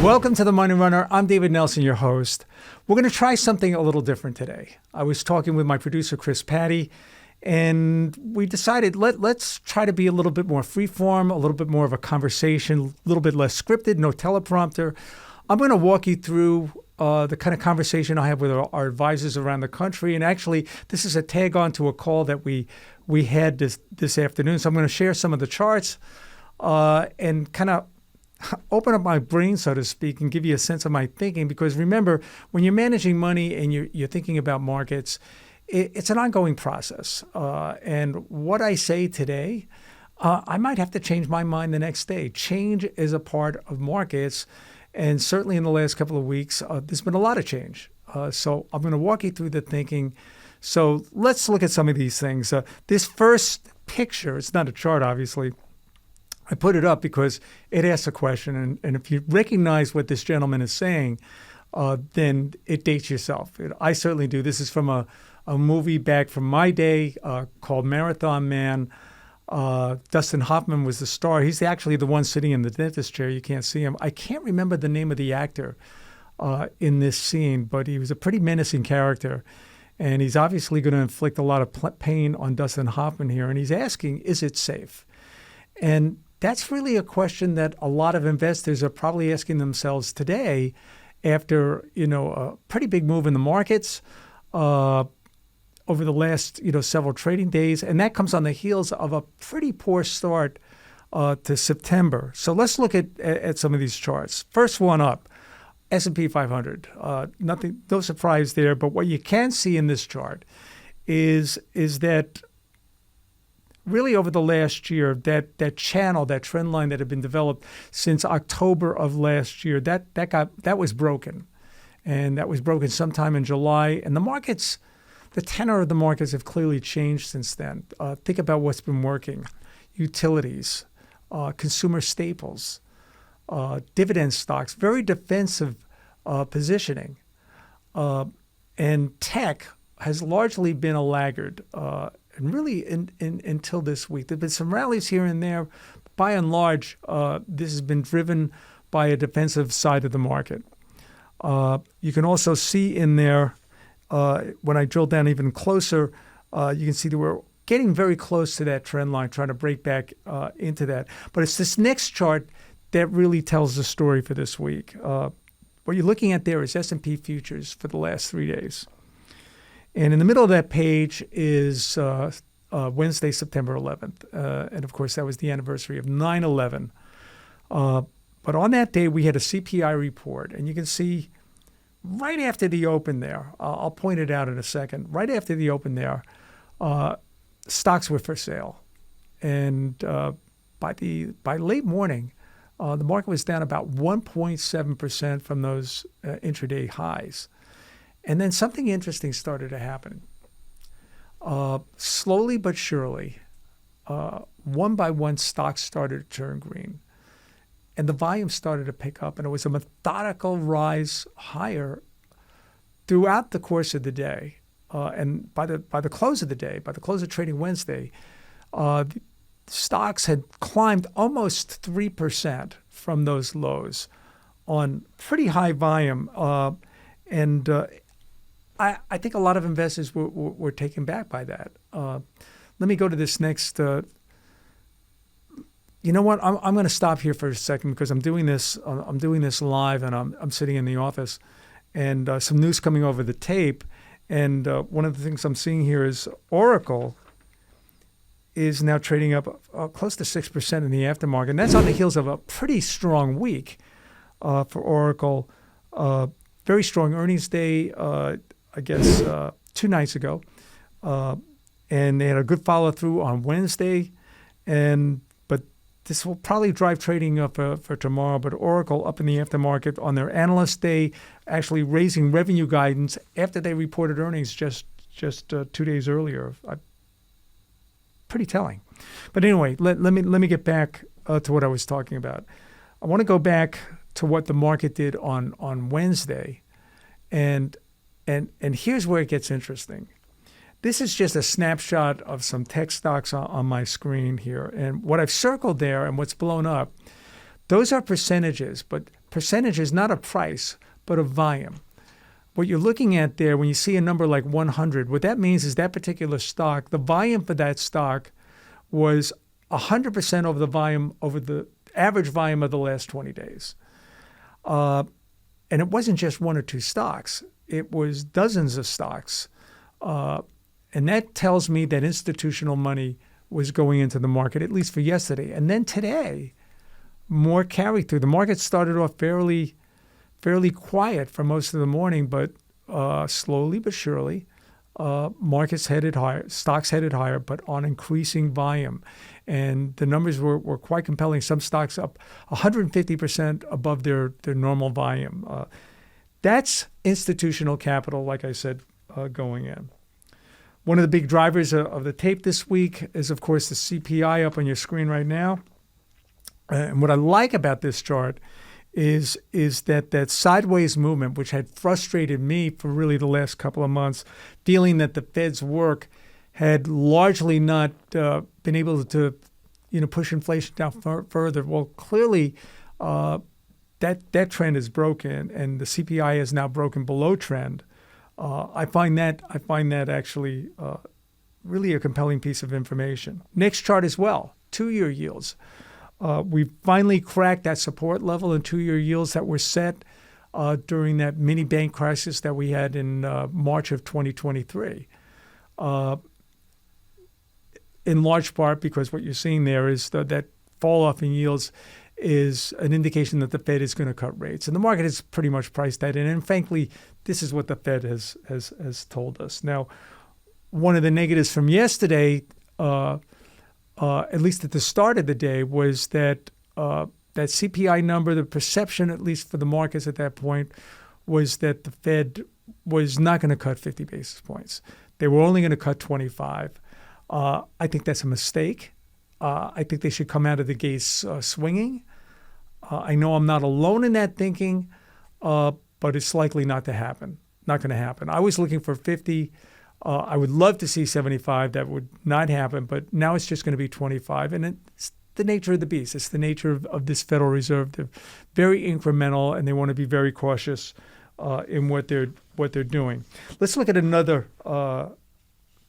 Welcome to the Money Runner. I'm David Nelson, your host. We're going to try something a little different today. I was talking with my producer, Chris Patty, and we decided let's try to be a little bit more freeform, a little bit more of a conversation, a little bit less scripted, no teleprompter. I'm going to walk you through the kind of conversation I have with our advisors around the country. And actually, this is a tag on to a call that we had this afternoon. So I'm going to share some of the charts and kind of open up my brain, so to speak, and give you a sense of my thinking. Because remember, when you're managing money and you're thinking about markets, it's an ongoing process. And what I say today, I might have to change my mind the next day. Change is a part of markets. And certainly in the last couple of weeks, there's been a lot of change. So I'm going to walk you through the thinking. So let's look at some of these things. This first picture, it's not a chart, obviously. I put it up because it asks a question. And if you recognize what this gentleman is saying, then it dates yourself. I certainly do. This is from a movie back from my day called Marathon Man. Dustin Hoffman was the star. He's actually the one sitting in the dentist chair. You can't see him. I can't remember the name of the actor in this scene, but he was a pretty menacing character. And he's obviously going to inflict a lot of pain on Dustin Hoffman here. And he's asking, is it safe? And that's really a question that a lot of investors are probably asking themselves today after, a pretty big move in the markets over the last, several trading days. And that comes on the heels of a pretty poor start to September. So let's look at some of these charts. First one up, S&P 500. Nothing, no surprise there. But what you can see in this chart is that really over the last year, that channel, that trend line that had been developed since October of last year, that was broken. And that was broken sometime in July. And the markets, the tenor of the markets have clearly changed since then. Think about what's been working. Utilities, consumer staples, dividend stocks, very defensive positioning. And tech has largely been a laggard. And really until this week. There have been some rallies here and there. By and large, this has been driven by a defensive side of the market. You can also see in there, when I drill down even closer, you can see that we're getting very close to that trend line, trying to break back into that. But it's this next chart that really tells the story for this week. What you're looking at there is S&P futures for the last 3 days. And in the middle of that page is Wednesday, September 11th. And, of course, that was the anniversary of 9/11. But on that day, we had a CPI report. And you can see right after the open there, I'll point it out in a second, right after the open there, stocks were for sale. And by late morning, the market was down about 1.7% from those intraday highs. And then something interesting started to happen. Slowly but surely, one by one, stocks started to turn green. And the volume started to pick up, and it was a methodical rise higher throughout the course of the day. And by the close of the day, by the close of trading Wednesday, stocks had climbed almost 3% from those lows on pretty high volume. And I think a lot of investors were taken back by that. Let me go to this next. You know what? I'm going to stop here for a second because I'm doing this. I'm doing this live, and I'm sitting in the office, and some news coming over the tape. And one of the things I'm seeing here is Oracle is now trading up close to 6% in the aftermarket. And that's on the heels of a pretty strong week for Oracle. Very strong earnings day. I guess 2 nights ago, and they had a good follow through on Wednesday, but this will probably drive trading up for tomorrow. But Oracle up in the aftermarket on their analyst day, actually raising revenue guidance after they reported earnings just 2 days earlier. Pretty telling. But anyway, let me get back to what I was talking about. I want to go back to what the market did on Wednesday, and here's where it gets interesting. This is just a snapshot of some tech stocks on my screen here. And what I've circled there and what's blown up, those are percentages, but percentage is not a price, but a volume. What you're looking at there, when you see a number like 100, what that means is that particular stock, the volume for that stock was 100% over the average volume of the last 20 days. And it wasn't just one or two stocks. It was dozens of stocks. And that tells me that institutional money was going into the market, at least for yesterday. And then today, more carry through. The market started off fairly quiet for most of the morning, but slowly but surely, markets headed higher, stocks headed higher, but on increasing volume. And the numbers were quite compelling. Some stocks up 150% above their normal volume. That's institutional capital, like I said, going in. One of the big drivers of the tape this week is, of course, the CPI up on your screen right now. And what I like about this chart is that sideways movement, which had frustrated me for really the last couple of months, feeling that the Fed's work had largely not been able to, push inflation down further. Well, clearly, that trend is broken, and the CPI is now broken below trend. I find that actually really a compelling piece of information. Next chart as well, 2-year yields. We finally cracked that support level in 2-year yields that were set during that mini bank crisis that we had in March of 2023. In large part because what you're seeing there is that fall off in yields is an indication that the Fed is going to cut rates. And the market has pretty much priced that in. And frankly, this is what the Fed has told us. Now, one of the negatives from yesterday, at least at the start of the day, was that that CPI number, the perception, at least for the markets at that point, was that the Fed was not going to cut 50 basis points. They were only going to cut 25. I think that's a mistake. I think they should come out of the gates swinging. I know I'm not alone in that thinking, but it's likely not going to happen. I was looking for 50. I would love to see 75. That would not happen, but now it's just going to be 25. And it's the nature of the beast. It's the nature of this Federal Reserve. They're very incremental, and they want to be very cautious in what they're doing. Let's look at another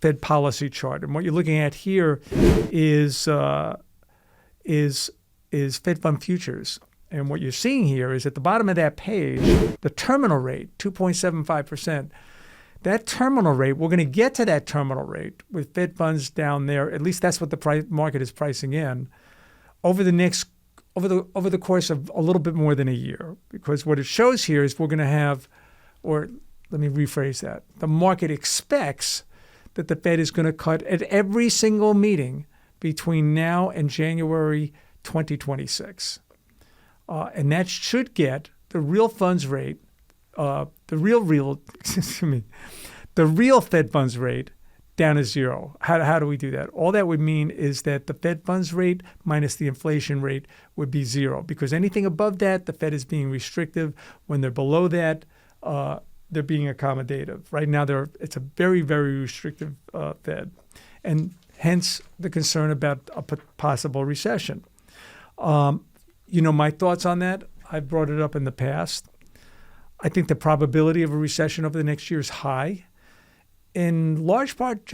Fed policy chart. And what you're looking at here is Fed fund futures. And what you're seeing here is at the bottom of that page, the terminal rate, 2.75%. That terminal rate, we're going to get to that terminal rate with Fed funds down there. At least that's what the market is pricing in over the course of a little bit more than a year. Because what it shows here is we're going to have, or let me rephrase that. The market expects that the Fed is going to cut at every single meeting between now and January 2026. And that should get the real funds rate, the real Fed funds rate down to zero. How do we do that? All that would mean is that the Fed funds rate minus the inflation rate would be zero, because anything above that, the Fed is being restrictive. When they're below that, they're being accommodative. Right now, it's a very, very restrictive Fed, and hence the concern about a possible recession. My thoughts on that, I've brought it up in the past. I think the probability of a recession over the next year is high. In large part,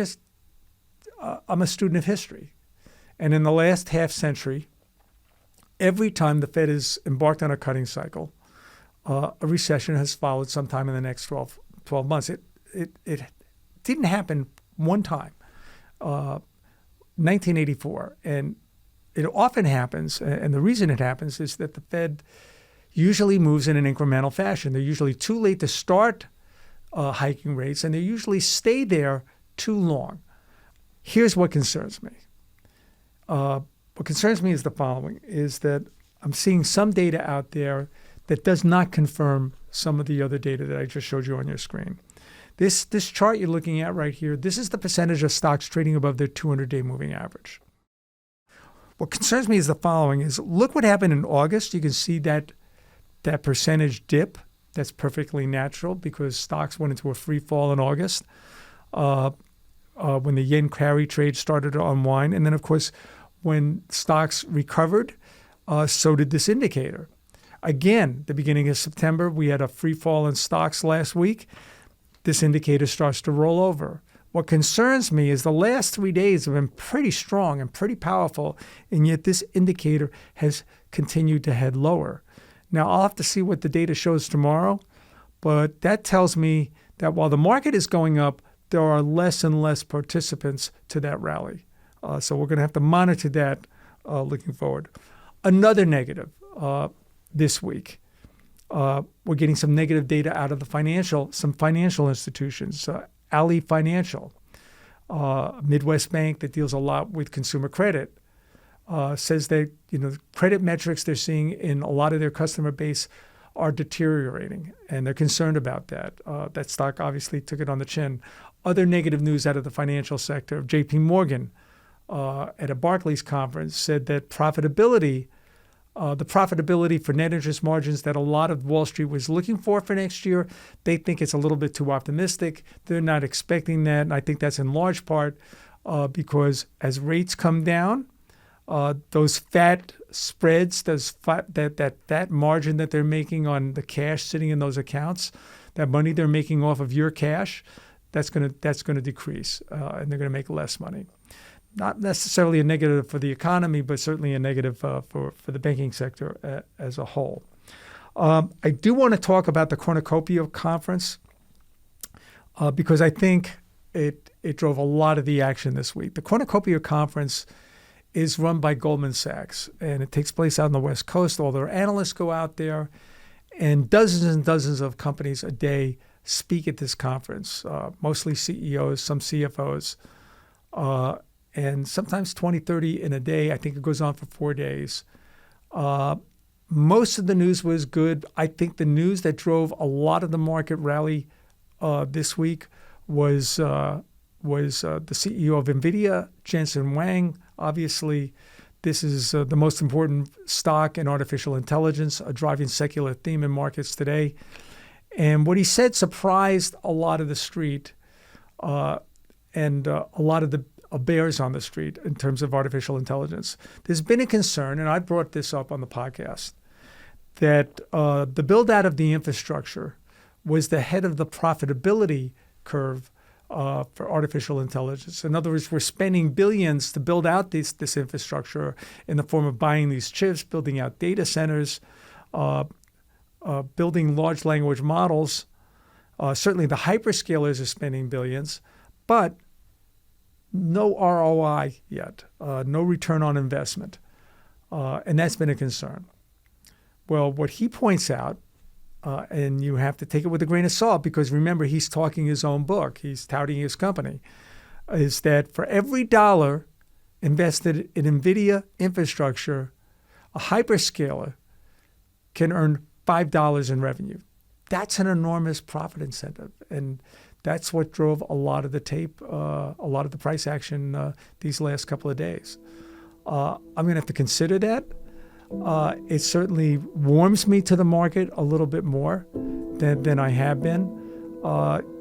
I'm a student of history. And in the last half century, every time the Fed has embarked on a cutting cycle, a recession has followed sometime in the next 12 months. It didn't happen one time, 1984. And it often happens, and the reason it happens is that the Fed usually moves in an incremental fashion. They're usually too late to start hiking rates, and they usually stay there too long. Here's what concerns me. What concerns me is the following, is that I'm seeing some data out there that does not confirm some of the other data that I just showed you on your screen. This chart you're looking at right here, this is the percentage of stocks trading above their 200-day moving average. What concerns me is the following, is look what happened in August. You can see that percentage dip. That's perfectly natural because stocks went into a free fall in August when the yen carry trade started to unwind. And then, of course, when stocks recovered, so did this indicator. Again, the beginning of September, we had a free fall in stocks last week. This indicator starts to roll over. What concerns me is the last 3 days have been pretty strong and pretty powerful, and yet this indicator has continued to head lower. Now, I'll have to see what the data shows tomorrow, but that tells me that while the market is going up, there are less and less participants to that rally. So we're going to have to monitor that looking forward. Another negative this week. We're getting some negative data out of some financial institutions. Ali Financial, Midwest Bank that deals a lot with consumer credit, says that credit metrics they're seeing in a lot of their customer base are deteriorating, and they're concerned about that. That stock obviously took it on the chin. Other negative news out of the financial sector, J.P. Morgan at a Barclays conference said that the profitability for net interest margins that a lot of Wall Street was looking for next year, they think it's a little bit too optimistic. They're not expecting that, and I think that's in large part because as rates come down, those fat spreads, that margin that they're making on the cash sitting in those accounts, that money they're making off of your cash, that's going to decrease, and they're going to make less money. Not necessarily a negative for the economy, but certainly a negative for the banking sector as a whole. I do want to talk about the Cornucopia conference because I think it drove a lot of the action this week. The Cornucopia conference is run by Goldman Sachs, and it takes place out on the West Coast. All their analysts go out there, and dozens of companies a day speak at this conference, mostly CEOs, some CFOs, and sometimes 20, 30 in a day. I think it goes on for 4 days. Most of the news was good. I think the news that drove a lot of the market rally this week was the CEO of NVIDIA, Jensen Huang. Obviously, this is the most important stock in artificial intelligence, a driving secular theme in markets today. And what he said surprised a lot of the street and a lot of the bears on the street in terms of artificial intelligence. There's been a concern, and I brought this up on the podcast, that the build-out of the infrastructure was the head of the profitability curve for artificial intelligence. In other words, we're spending billions to build out this infrastructure in the form of buying these chips, building out data centers, building large language models. Certainly the hyperscalers are spending billions, but no ROI yet, no return on investment. And that's been a concern. Well, what he points out, and you have to take it with a grain of salt because remember, he's talking his own book. He's touting his company, is that for every dollar invested in NVIDIA infrastructure, a hyperscaler can earn $5 in revenue. That's an enormous profit incentive. And that's what drove a lot of the a lot of the price action these last couple of days. I'm going to have to consider that. It certainly warms me to the market a little bit more than I have been.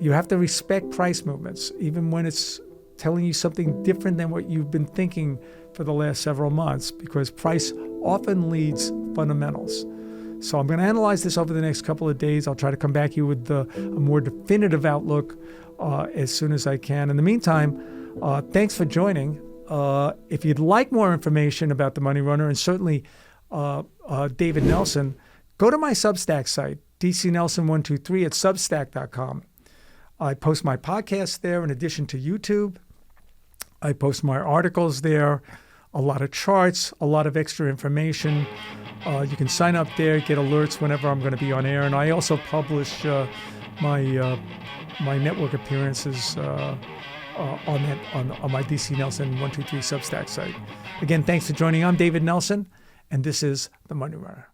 You have to respect price movements, even when it's telling you something different than what you've been thinking for the last several months, because price often leads fundamentals. So I'm going to analyze this over the next couple of days. I'll try to come back to you with a more definitive outlook as soon as I can. In the meantime, thanks for joining. If you'd like more information about the Money Runner and certainly David Nelson, go to my Substack site, dcnelson123 at substack.com. I post my podcast there in addition to YouTube. I post my articles there, a lot of charts, a lot of extra information. You can sign up there, get alerts whenever I'm going to be on air. And I also publish my network appearances on my DC Nelson 123 Substack site. Again, thanks for joining. I'm David Nelson, and this is The Money Runner.